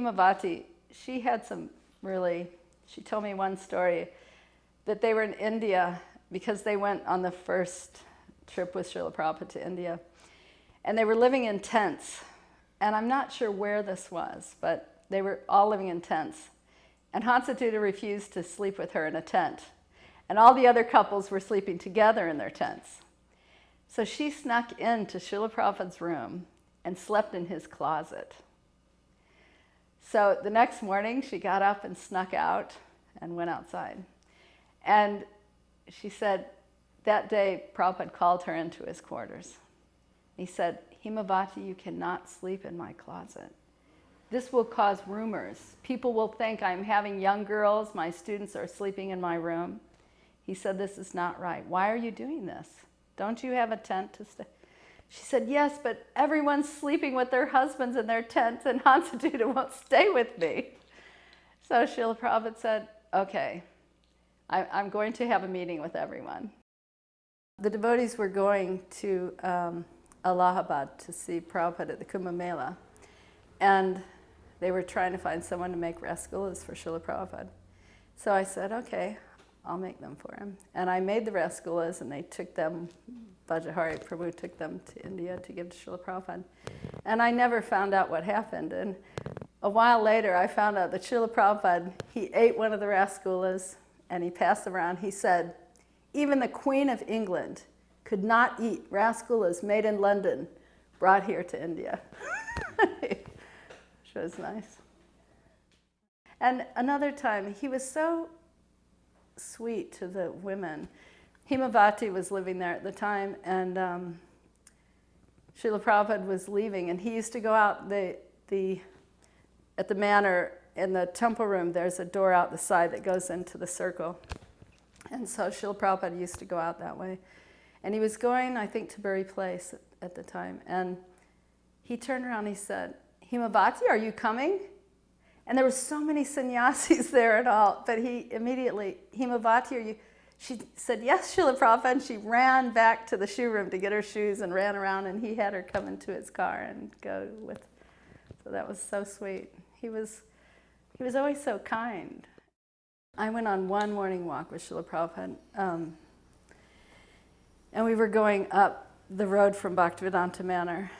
Himavati, she had some really, she told me one story that they were in India because they went on the first trip with Srila Prabhupada to India. And they were living in tents. And I'm not sure where this was, but they were all living in tents. And Hansatuda refused to sleep with her in a tent. And all the other couples were sleeping together in their tents. So she snuck into Srila Prabhupada's room and slept in his closet. So the next morning, she got up and snuck out and went outside. And she said that day, Prabhupada called her into his quarters. He said, Himavati, you cannot sleep in my closet. This will cause rumors. People will think I'm having young girls, my students are sleeping in my room. He said, this is not right. Why are you doing this? Don't you have a tent to stay? She said, yes, but everyone's sleeping with their husbands in their tents and Hansatuda won't stay with me. So Srila Prabhupada said, okay, I'm going to have a meeting with everyone. The devotees were going to Allahabad to see Prabhupada at the Kumbh Mela. And they were trying to find someone to make rasgullas for Srila Prabhupada. So I said, okay, I'll make them for him. And I made the rasgullas, and they took them, Vajahari Prabhu took them to India to give to Srila Prabhupada. And I never found out what happened. And a while later, I found out that Srila Prabhupada, he ate one of the rasgullas, and he passed them around. He said, even the Queen of England could not eat rasgullas made in London, brought here to India. Which was nice. And another time, he was so sweet to the women. Himavati was living there at the time, and Srila Prabhupada was leaving, and he used to go out at the manor in the temple room. There's a door out the side that goes into the circle. And so Srila Prabhupada used to go out that way. And he was going, I think, to Bury Place at the time. And he turned around and he said, Himavati, are you coming? And there were so many sannyasis there and all. But he immediately, Himavati, are you? She said, yes, Srila Prabhupada. And she ran back to the shoe room to get her shoes and ran around. And he had her come into his car and go with. So that was so sweet. He was always so kind. I went on one morning walk with Srila Prabhupada. And we were going up the road from Bhaktivedanta Manor.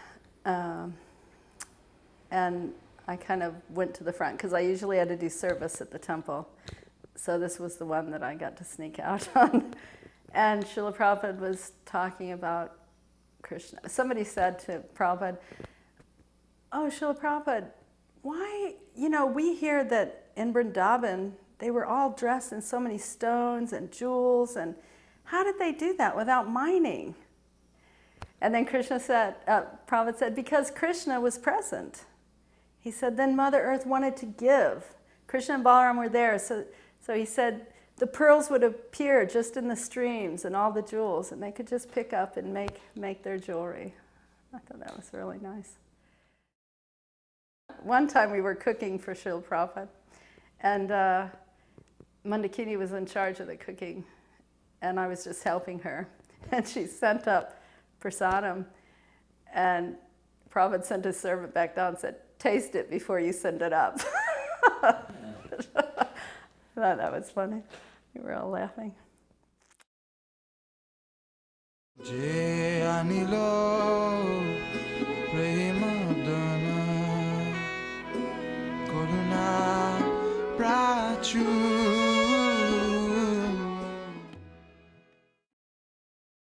And I kind of went to the front because I usually had to do service at the temple. So this was the one that I got to sneak out on. And Srila Prabhupada was talking about Krishna. Somebody said to Prabhupada, oh, Srila Prabhupada, why, we hear that in Vrindavan, they were all dressed in so many stones and jewels, and how did they do that without mining? And then Prabhupada said, because Krishna was present. He said, then Mother Earth wanted to give. Krishna and Balaram were there, so he said the pearls would appear just in the streams and all the jewels, and they could just pick up and make their jewelry. I thought that was really nice. One time we were cooking for Srila Prabhupada, and Mandakini was in charge of the cooking, and I was just helping her. And she sent up prasadam, and Prabhupada sent his servant back down and said, taste it before you send it up. I thought that was funny. We were all laughing. Jai Anilo Premadana Karuna Prachu